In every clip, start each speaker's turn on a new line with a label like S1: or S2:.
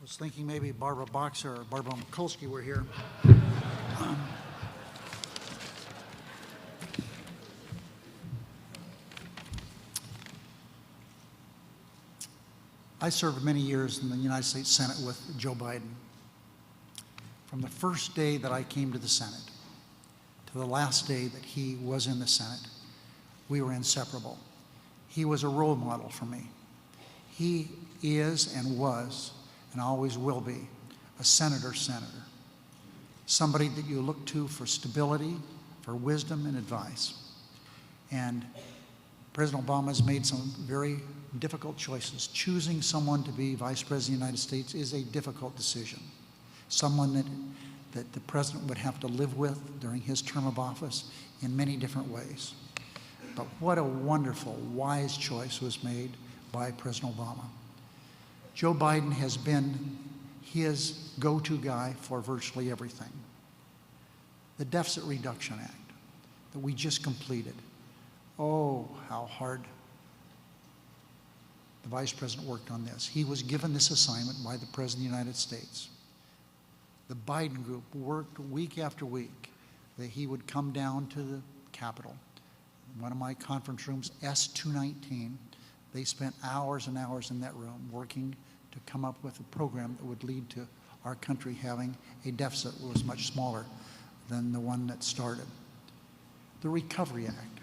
S1: was thinking maybe Barbara Boxer or Barbara Mikulski were here. I served many years in the United States Senate with Joe Biden. From the first day that I came to the Senate to the last day that he was in the Senate, we were inseparable. He was a role model for me. He is and was and always will be a senator, somebody that you look to for stability, for wisdom and advice. And President Obama has made some very difficult choices. Choosing someone to be Vice President of the United States is a difficult decision. Someone that the President would have to live with during his term of office in many different ways. But what a wonderful, wise choice was made by President Obama. Joe Biden has been his go-to guy for virtually everything. The Deficit Reduction Act that we just completed. Oh, how hard the Vice President worked on this. He was given this assignment by the President of the United States. The Biden group worked week after week that he would come down to the Capitol. One of my conference rooms, S219, they spent hours and hours in that room working to come up with a program that would lead to our country having a deficit that was much smaller than the one that started. The Recovery Act,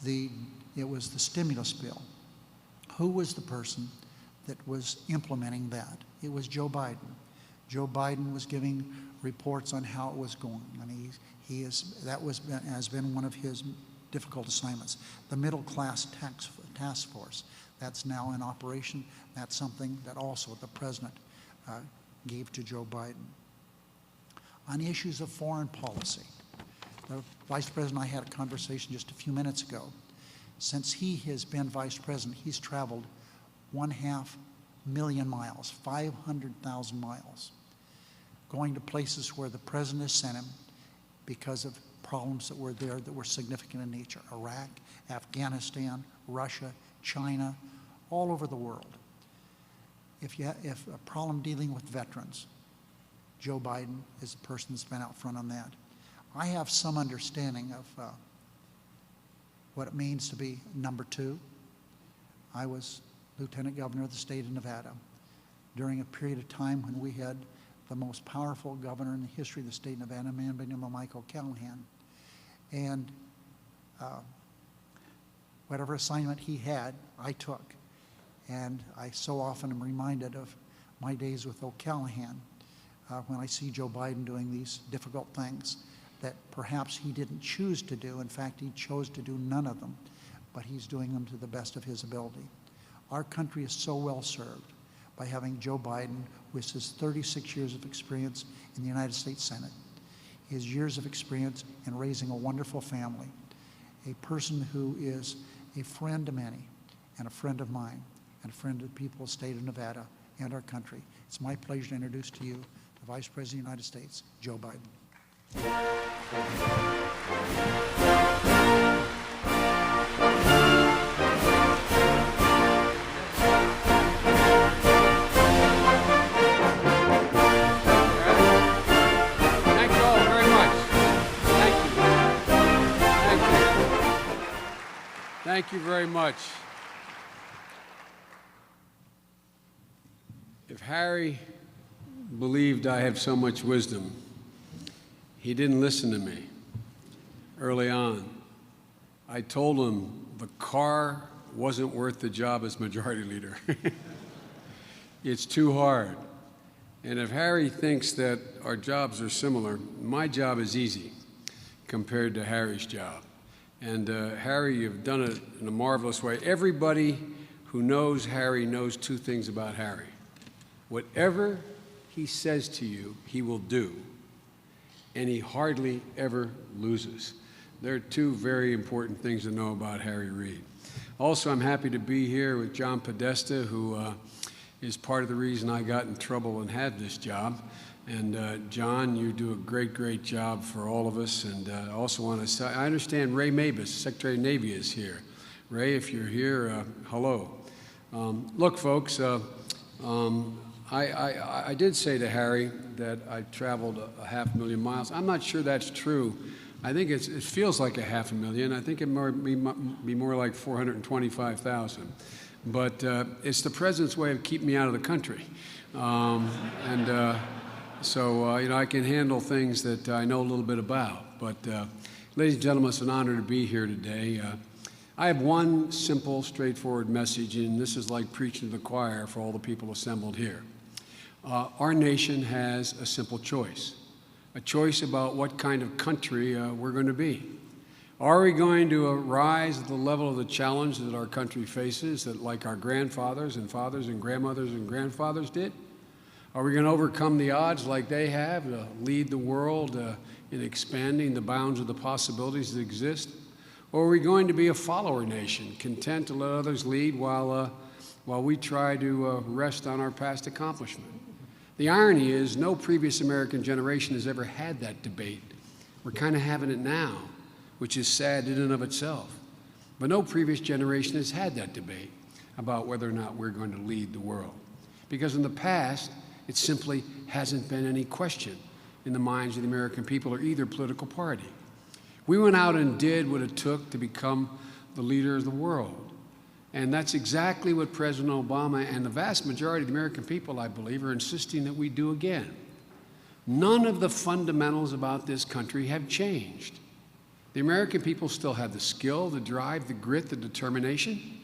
S1: it was the stimulus bill. Who was the person that was implementing that? It was Joe Biden. Joe Biden was giving reports on how it was going, and has been one of his difficult assignments. The Middle Class Task Force, that's now in operation. That's something that also the President gave to Joe Biden. On issues of foreign policy, the Vice President and I had a conversation just a few minutes ago. Since he has been Vice President, he's traveled 1/2 million miles, 500,000 miles, going to places where the President has sent him because of problems that were there that were significant in nature. Iraq, Afghanistan, Russia, China, all over the world. If a problem dealing with veterans, Joe Biden is the person that's been out front on that. I have some understanding of what it means to be number two. I was Lieutenant Governor of the state of Nevada during a period of time when we had the most powerful governor in the history of the state of Nevada, a man by the name of Michael Callahan. And whatever assignment he had, I took. And I so often am reminded of my days with O'Callahan when I see Joe Biden doing these difficult things that perhaps he didn't choose to do. In fact, he chose to do none of them, but he's doing them to the best of his ability. Our country is so well served by having Joe Biden, with his 36 years of experience in the United States Senate, his years of experience in raising a wonderful family, a person who is a friend to many, and a friend of mine, and a friend of the people of the state of Nevada and our country. It's my pleasure to introduce to you the Vice President of the United States, Joe Biden.
S2: Thank you very much. If Harry believed I have so much wisdom, he didn't listen to me early on. I told him the car wasn't worth the job as majority leader. It's too hard. And if Harry thinks that our jobs are similar, my job is easy compared to Harry's job. And Harry, you've done it in a marvelous way. Everybody who knows Harry knows two things about Harry. Whatever he says to you, he will do, and he hardly ever loses. There are two very important things to know about Harry Reid. Also, I'm happy to be here with John Podesta, who is part of the reason I got in trouble and had this job. And John, you do a great, great job for all of us. And I also want to say, I understand Ray Mabus, Secretary of Navy, is here. Ray, if you're here, hello. Look, folks, I did say to Harry that I traveled a 500,000 miles. I'm not sure that's true. I think it feels like a 500,000. I think it might be more like 425,000. But it's the president's way of keeping me out of the country. So I can handle things that I know a little bit about. But ladies and gentlemen, it's an honor to be here today. I have one simple, straightforward message, and this is like preaching to the choir for all the people assembled here. Our nation has a simple choice, a choice about what kind of country we're going to be. Are we going to rise at the level of the challenge that our country faces, that like our grandfathers and fathers and grandmothers and grandfathers did? Are we going to overcome the odds like they have to lead the world in expanding the bounds of the possibilities that exist? Or are we going to be a follower nation, content to let others lead while we try to rest on our past accomplishment? The irony is no previous American generation has ever had that debate. We're kind of having it now, which is sad in and of itself. But no previous generation has had that debate about whether or not we're going to lead the world. Because in the past, it simply hasn't been any question in the minds of the American people or either political party. We went out and did what it took to become the leader of the world. And that's exactly what President Obama and the vast majority of the American people, I believe, are insisting that we do again. None of the fundamentals about this country have changed. The American people still have the skill, the drive, the grit, the determination,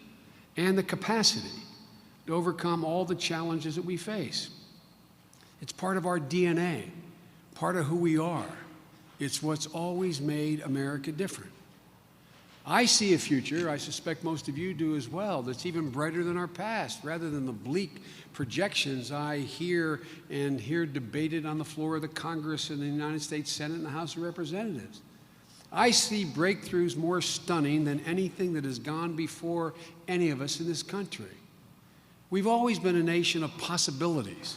S2: and the capacity to overcome all the challenges that we face. It's part of our DNA, part of who we are. It's what's always made America different. I see a future, I suspect most of you do as well, that's even brighter than our past, rather than the bleak projections I hear debated on the floor of the Congress and the United States Senate and the House of Representatives. I see breakthroughs more stunning than anything that has gone before any of us in this country. We've always been a nation of possibilities.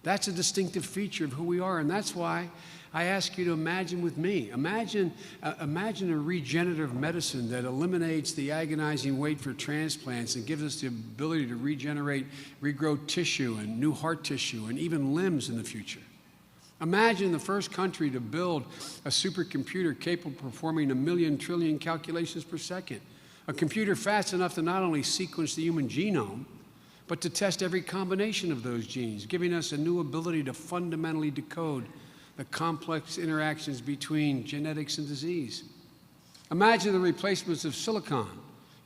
S2: That's a distinctive feature of who we are, and that's why I ask you to imagine with me. Imagine a regenerative medicine that eliminates the agonizing wait for transplants and gives us the ability to regenerate, regrow tissue and new heart tissue and even limbs in the future. Imagine the first country to build a supercomputer capable of performing 1,000,000 trillion calculations per second. A computer fast enough to not only sequence the human genome, but to test every combination of those genes, giving us a new ability to fundamentally decode the complex interactions between genetics and disease. Imagine the replacements of silicon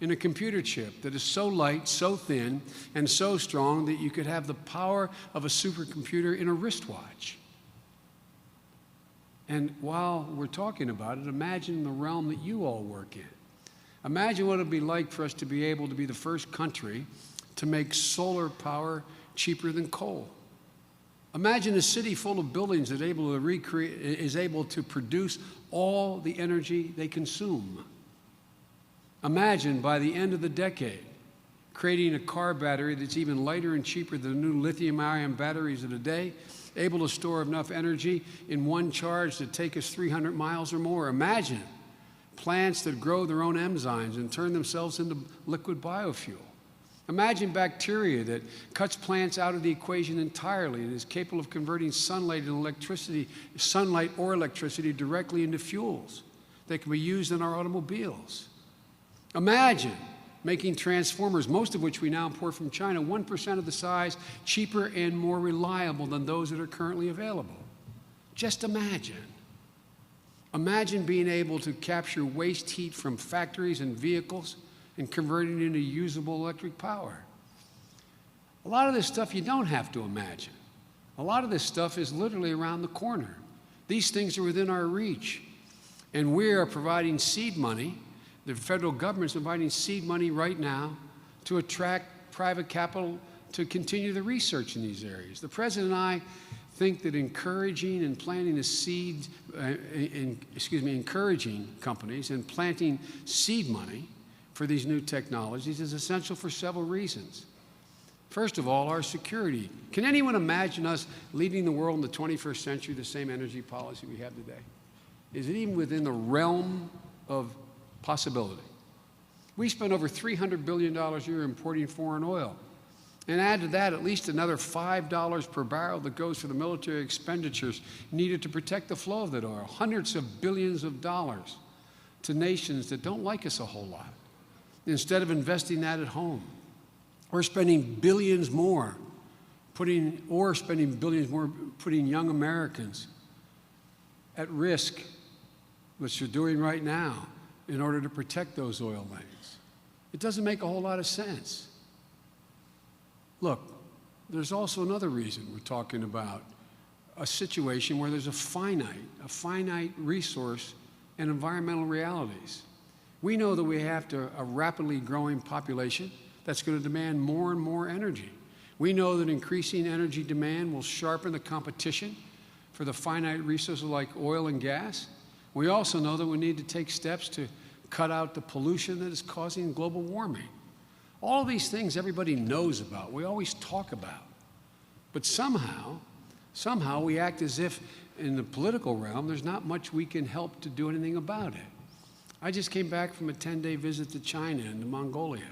S2: in a computer chip that is so light, so thin, and so strong that you could have the power of a supercomputer in a wristwatch. And while we're talking about it, imagine the realm that you all work in. Imagine what it would be like for us to be able to be the first country to make solar power cheaper than coal. Imagine a city full of buildings that is able to produce all the energy they consume. Imagine by the end of the decade creating a car battery that's even lighter and cheaper than the new lithium-ion batteries of today, able to store enough energy in one charge to take us 300 miles or more. Imagine plants that grow their own enzymes and turn themselves into liquid biofuel. Imagine bacteria that cuts plants out of the equation entirely and is capable of converting sunlight or electricity directly into fuels that can be used in our automobiles. Imagine making transformers, most of which we now import from China, 1% of the size, cheaper and more reliable than those that are currently available. Just imagine. Imagine being able to capture waste heat from factories and vehicles and converting it into usable electric power. A lot of this stuff you don't have to imagine. A lot of this stuff is literally around the corner. These things are within our reach. And we are providing seed money. The federal government is providing seed money right now to attract private capital to continue the research in these areas. The President and I think that encouraging and planting the seed, encouraging companies and planting seed money for these new technologies is essential for several reasons. First of all, our security. Can anyone imagine us leading the world in the 21st century the same energy policy we have today? Is it even within the realm of possibility? We spend over $300 billion a year importing foreign oil. And add to that at least another $5 per barrel that goes for the military expenditures needed to protect the flow of that oil. Hundreds of billions of dollars to nations that don't like us a whole lot. Instead of investing that at home, we're spending billions more putting young Americans at risk, which you're doing right now, in order to protect those oil lanes. It doesn't make a whole lot of sense. Look, there's also another reason we're talking about a situation where there's a finite resource and environmental realities. We know that we have a rapidly growing population that's going to demand more and more energy. We know that increasing energy demand will sharpen the competition for the finite resources like oil and gas. We also know that we need to take steps to cut out the pollution that is causing global warming. All these things everybody knows about, we always talk about. But somehow we act as if in the political realm there's not much we can help to do anything about it. I just came back from a 10-day visit to China and to Mongolia.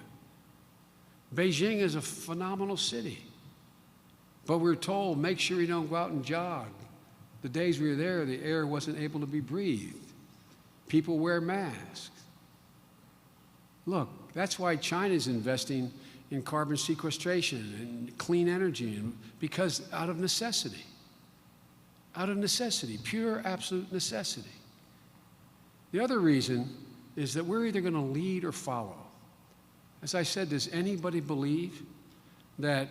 S2: Beijing is a phenomenal city. But we're told, make sure you don't go out and jog. The days we were there, the air wasn't able to be breathed. People wear masks. Look, that's why China's investing in carbon sequestration and clean energy, because out of necessity. Out of necessity, pure, absolute necessity. The other reason is that we're either going to lead or follow. As I said, does anybody believe that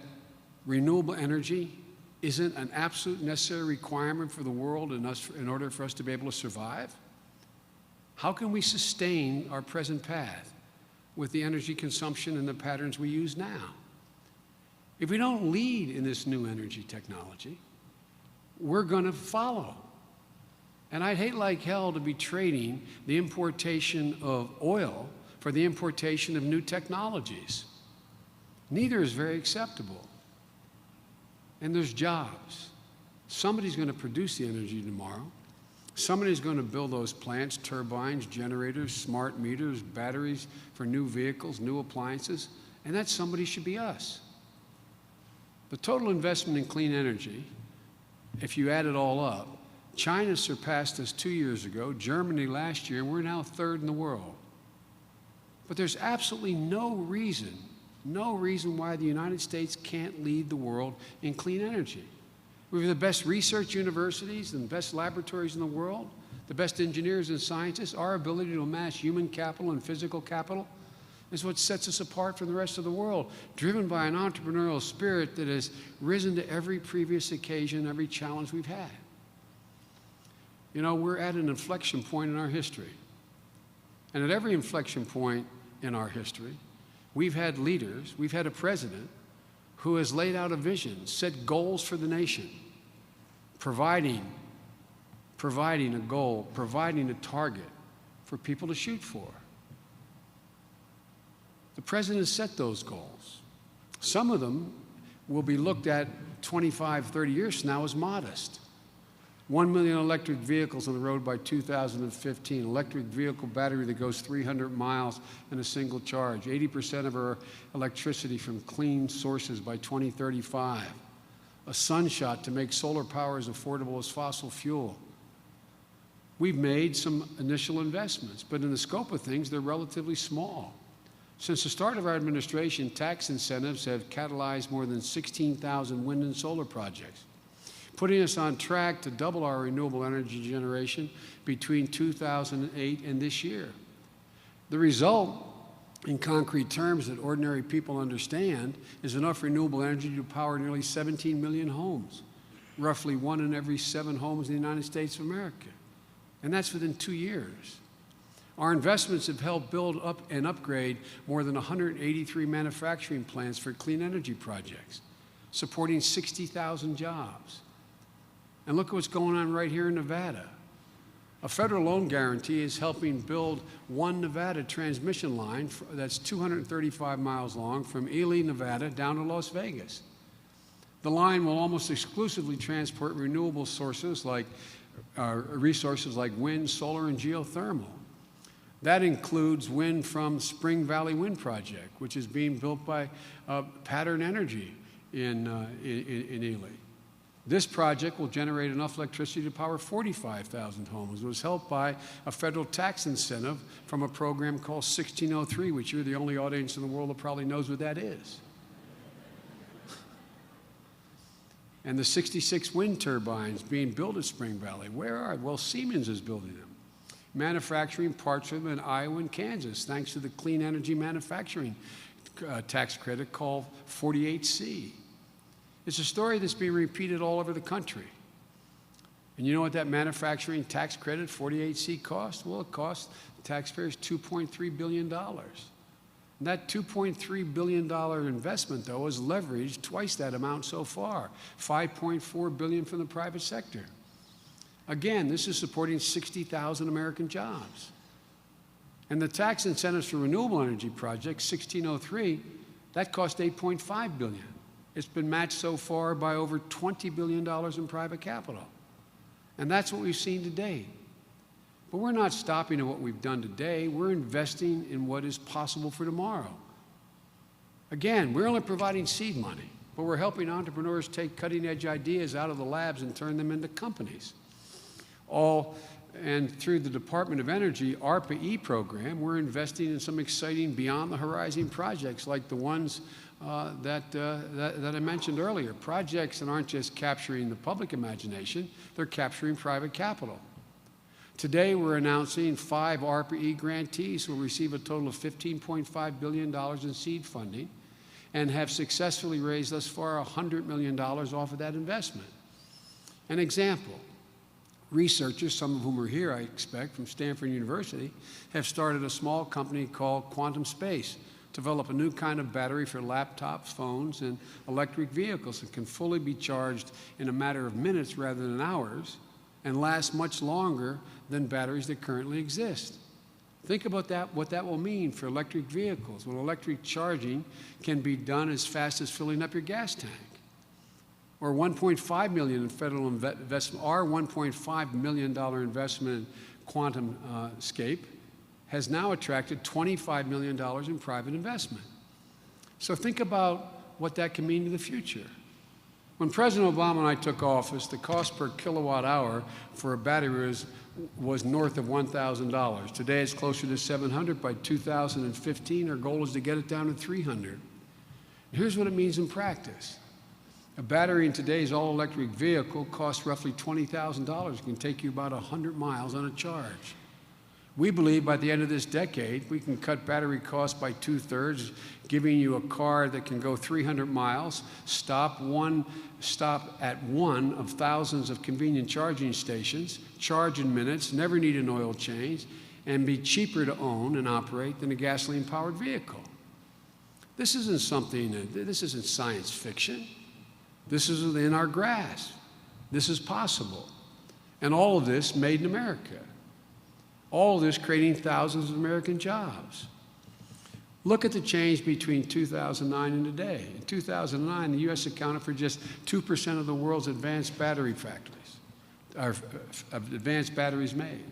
S2: renewable energy isn't an absolute necessary requirement for the world in order for us to be able to survive? How can we sustain our present path with the energy consumption and the patterns we use now? If we don't lead in this new energy technology, we're going to follow. And I'd hate like hell to be trading the importation of oil for the importation of new technologies. Neither is very acceptable. And there's jobs. Somebody's going to produce the energy tomorrow. Somebody's going to build those plants, turbines, generators, smart meters, batteries for new vehicles, new appliances, and that somebody should be us. The total investment in clean energy, if you add it all up, China surpassed us 2 years ago, Germany last year, and we're now third in the world. But there's absolutely no reason why the United States can't lead the world in clean energy. We have the best research universities and the best laboratories in the world, the best engineers and scientists. Our ability to amass human capital and physical capital is what sets us apart from the rest of the world, driven by an entrepreneurial spirit that has risen to every previous occasion, every challenge we've had. You know, we're at an inflection point in our history. And at every inflection point in our history, we've had leaders, we've had a president who has laid out a vision, set goals for the nation, providing a goal, providing a target for people to shoot for. The president has set those goals. Some of them will be looked at 25, 30 years from now as modest. 1 million electric vehicles on the road by 2015, electric vehicle battery that goes 300 miles in a single charge, 80% of our electricity from clean sources by 2035, a sunshot to make solar power as affordable as fossil fuel. We've made some initial investments, but in the scope of things, they're relatively small. Since the start of our administration, tax incentives have catalyzed more than 16,000 wind and solar projects, putting us on track to double our renewable energy generation between 2008 and this year. The result, in concrete terms that ordinary people understand, is enough renewable energy to power nearly 17 million homes, roughly 1 in every 7 homes in the United States of America. And that's within 2 years. Our investments have helped build up and upgrade more than 183 manufacturing plants for clean energy projects, supporting 60,000 jobs. And look at what's going on right here in Nevada. A federal loan guarantee is helping build one Nevada transmission line that's 235 miles long from Ely, Nevada, down to Las Vegas. The line will almost exclusively transport renewable resources like wind, solar, and geothermal. That includes wind from Spring Valley Wind Project, which is being built by Pattern Energy in Ely. This project will generate enough electricity to power 45,000 homes. It was helped by a federal tax incentive from a program called 1603, which you're the only audience in the world that probably knows what that is. And the 66 wind turbines being built at Spring Valley, where are they? Well, Siemens is building them. Manufacturing parts of them in Iowa and Kansas, thanks to the clean energy manufacturing tax credit called 48C. It's a story that's being repeated all over the country. And you know what that manufacturing tax credit, 48C, costs? Well, it costs taxpayers $2.3 billion. And that $2.3 billion investment, though, has leveraged twice that amount so far, $5.4 billion from the private sector. Again, this is supporting 60,000 American jobs. And the tax incentives for renewable energy projects, 1603, that cost $8.5 billion. It's been matched so far by over $20 billion in private capital. And that's what we've seen today. But we're not stopping at what we've done today. We're investing in what is possible for tomorrow. Again, we're only providing seed money, but we're helping entrepreneurs take cutting-edge ideas out of the labs and turn them into companies. And through the Department of Energy ARPA-E program, we're investing in some exciting beyond-the-horizon projects like the ones that I mentioned earlier, projects that aren't just capturing the public imagination, they're capturing private capital. Today, we're announcing 5 ARPA-E grantees who will receive a total of $15.5 billion in seed funding and have successfully raised thus far $100 million off of that investment. An example, researchers, some of whom are here, I expect, from Stanford University, have started a small company called Quantum Space, develop a new kind of battery for laptops, phones, and electric vehicles that can fully be charged in a matter of minutes rather than hours and last much longer than batteries that currently exist. Think about that, what that will mean for electric vehicles when electric charging can be done as fast as filling up your gas tank. Or $1.5 million in federal investment, our $1.5 million investment in Quantum Scape has now attracted $25 million in private investment. So think about what that can mean to the future. When President Obama and I took office, the cost per kilowatt hour for a battery was north of $1,000. Today it's closer to $700. By 2015, our goal is to get it down to $300. Here's what it means in practice. A battery in today's all-electric vehicle costs roughly $20,000. It can take you about 100 miles on a charge. We believe by the end of this decade, we can cut battery costs by 2/3, giving you a car that can go 300 miles, stop at one of thousands of convenient charging stations, charge in minutes, never need an oil change, and be cheaper to own and operate than a gasoline-powered vehicle. This isn't science fiction. This is within our grasp. This is possible. And all of this made in America. All of this creating thousands of American jobs. Look at the change between 2009 and today. In 2009, the U.S. accounted for just 2% of the world's advanced battery factories, advanced batteries made.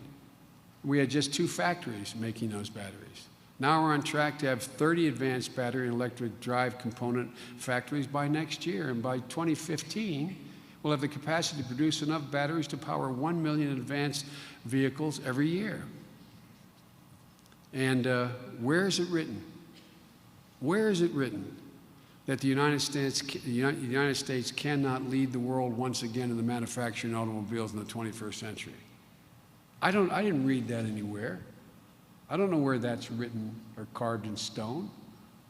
S2: We had just 2 factories making those batteries. Now we're on track to have 30 advanced battery and electric drive component factories by next year. And by 2015, we'll have the capacity to produce enough batteries to power 1 million advanced vehicles every year. And where is it written? Where is it written that the United States cannot lead the world once again in the manufacturing of automobiles in the 21st century? I didn't read that anywhere. I don't know where that's written or carved in stone.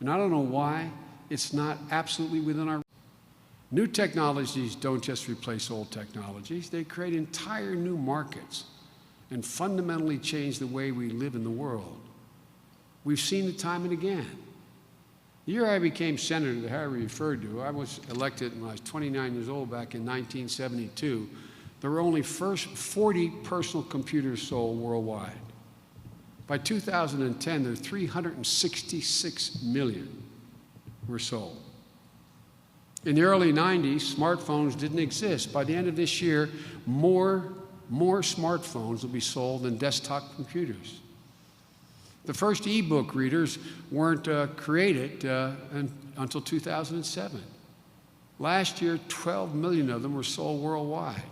S2: And I don't know why it's not absolutely within our. New technologies don't just replace old technologies. They create entire new markets and fundamentally change the way we live in the world. We've seen it time and again. The year I became senator that Harry referred to, I was elected when I was 29 years old back in 1972. There were only 40 personal computers sold worldwide. By 2010, there were 366 million were sold. In the early 90s, smartphones didn't exist. By the end of this year, more smartphones will be sold than desktop computers. The first e-book readers weren't created until 2007. Last year, 12 million of them were sold worldwide.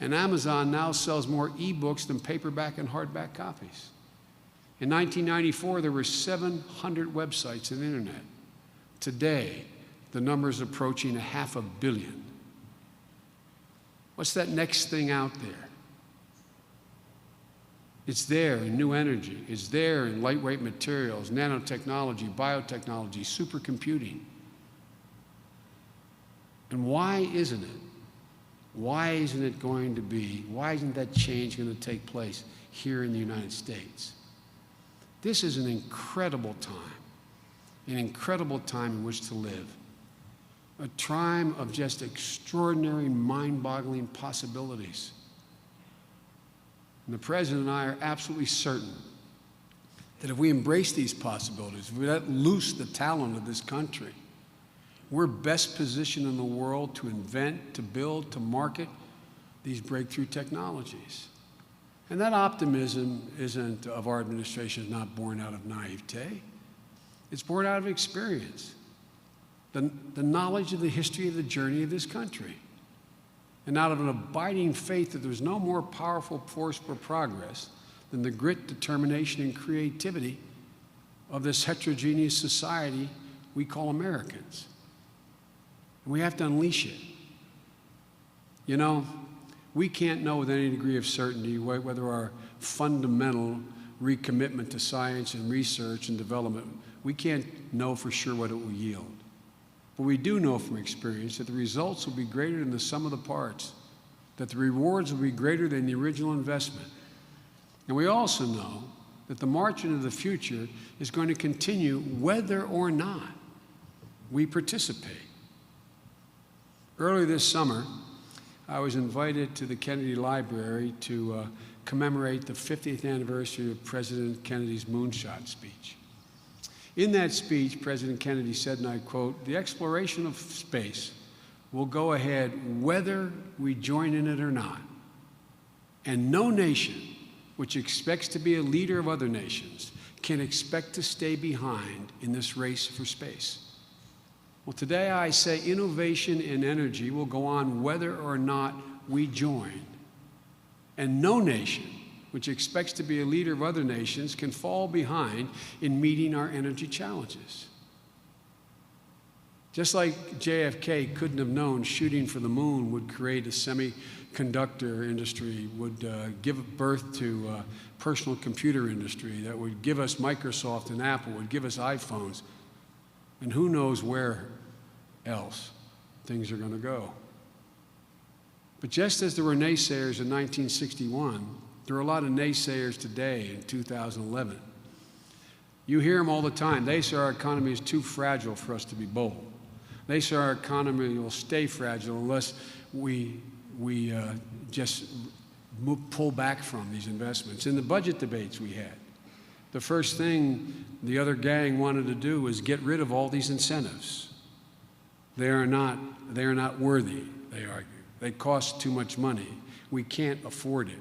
S2: And Amazon now sells more e-books than paperback and hardback copies. In 1994, there were 700 websites on the internet. Today, the number is approaching 500 million. What's that next thing out there? It's there in new energy. It's there in lightweight materials, nanotechnology, biotechnology, supercomputing. And why isn't it? Why isn't it going to be? Why isn't that change going to take place here in the United States? This is an incredible time in which to live. A time of just extraordinary, mind-boggling possibilities. And the President and I are absolutely certain that if we embrace these possibilities, if we let loose the talent of this country, we're best positioned in the world to invent, to build, to market these breakthrough technologies. And that optimism of our administration is not born out of naivete. It's born out of experience, the knowledge of the history of the journey of this country, and out of an abiding faith that there's no more powerful force for progress than the grit, determination, and creativity of this heterogeneous society we call Americans. And we have to unleash it. You know, we can't know with any degree of certainty whether our fundamental recommitment to science and research and development, we can't know for sure what it will yield. But we do know from experience that the results will be greater than the sum of the parts, that the rewards will be greater than the original investment. And we also know that the march into the future is going to continue whether or not we participate. Earlier this summer, I was invited to the Kennedy Library to commemorate the 50th anniversary of President Kennedy's moonshot speech. In that speech, President Kennedy said, and I quote, "The exploration of space will go ahead whether we join in it or not. And no nation which expects to be a leader of other nations can expect to stay behind in this race for space." Well, today I say innovation in energy will go on whether or not we join. And no nation which expects to be a leader of other nations can fall behind in meeting our energy challenges. Just like JFK couldn't have known shooting for the moon would create a semiconductor industry, would give birth to a personal computer industry that would give us Microsoft and Apple, would give us iPhones, and who knows where else things are going to go. But just as there were naysayers in 1961, there are a lot of naysayers today in 2011. You hear them all the time. They say our economy is too fragile for us to be bold. They say our economy will stay fragile unless we just pull back from these investments. In the budget debates we had, the first thing the other gang wanted to do was get rid of all these incentives. They are not worthy, they argue. They cost too much money. We can't afford it.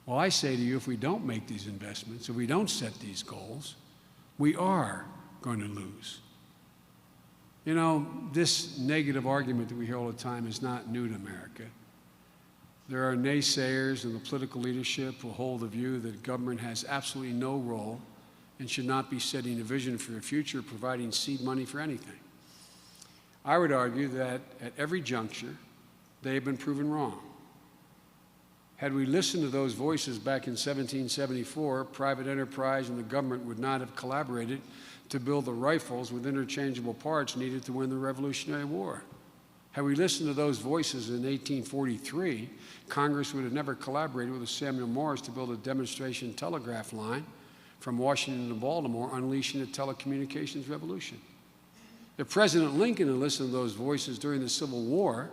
S2: Well, I say to you, if we don't make these investments, if we don't set these goals, we are going to lose. You know, this negative argument that we hear all the time is not new to America. There are naysayers in the political leadership who hold the view that government has absolutely no role and should not be setting a vision for a future, providing seed money for anything. I would argue that at every juncture, they have been proven wrong. Had we listened to those voices back in 1774, private enterprise and the government would not have collaborated to build the rifles with interchangeable parts needed to win the Revolutionary War. Had we listened to those voices in 1843, Congress would have never collaborated with Samuel Morse to build a demonstration telegraph line from Washington to Baltimore, unleashing the telecommunications revolution. If President Lincoln had listened to those voices during the Civil War,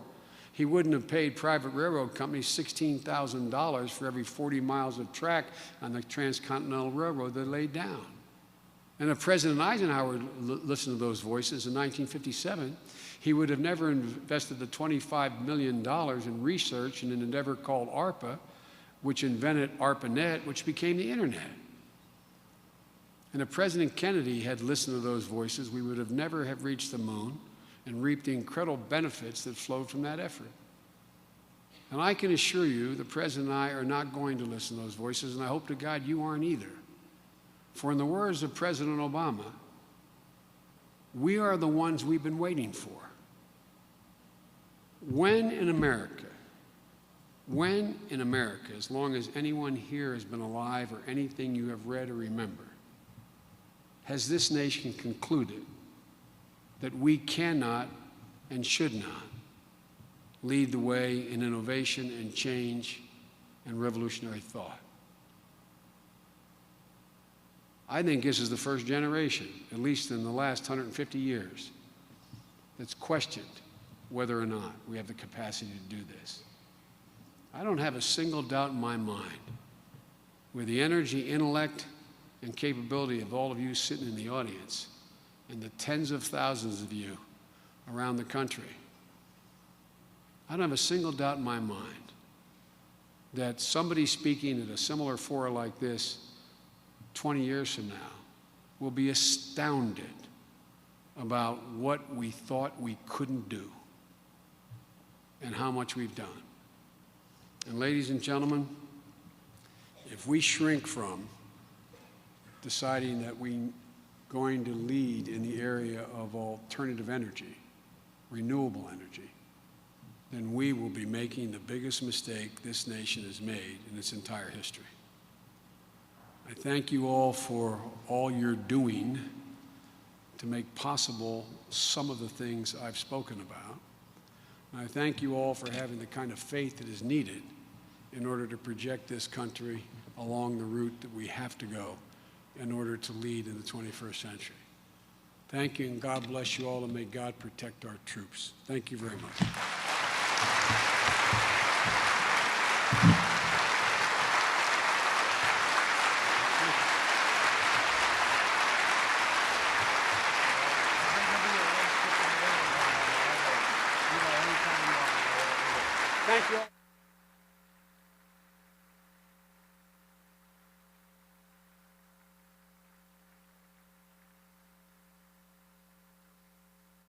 S2: he wouldn't have paid private railroad companies $16,000 for every 40 miles of track on the Transcontinental Railroad they laid down. And if President Eisenhower listened to those voices in 1957, he would have never invested the $25 million in research in an endeavor called ARPA, which invented ARPANET, which became the Internet. And if President Kennedy had listened to those voices, we would have never have reached the moon and reaped the incredible benefits that flowed from that effort. And I can assure you the President and I are not going to listen to those voices, and I hope to God you aren't either. For in the words of President Obama, we are the ones we've been waiting for. When in America, as long as anyone here has been alive or anything you have read or remember, has this nation concluded that we cannot and should not lead the way in innovation and change and revolutionary thought? I think this is the first generation, at least in the last 150 years, that's questioned whether or not we have the capacity to do this. I don't have a single doubt in my mind, with the energy, intellect, and capability of all of you sitting in the audience and the tens of thousands of you around the country, I don't have a single doubt in my mind that somebody speaking at a similar forum like this 20 years from now will be astounded about what we thought we couldn't do and how much we've done. And ladies and gentlemen, if we shrink from deciding that we're going to lead in the area of alternative energy, renewable energy, then we will be making the biggest mistake this nation has made in its entire history. I thank you all for all you're doing to make possible some of the things I've spoken about. And I thank you all for having the kind of faith that is needed in order to project this country along the route that we have to go in order to lead in the 21st century. Thank you, and God bless you all, and may God protect our troops. Thank you very much. Thank you all.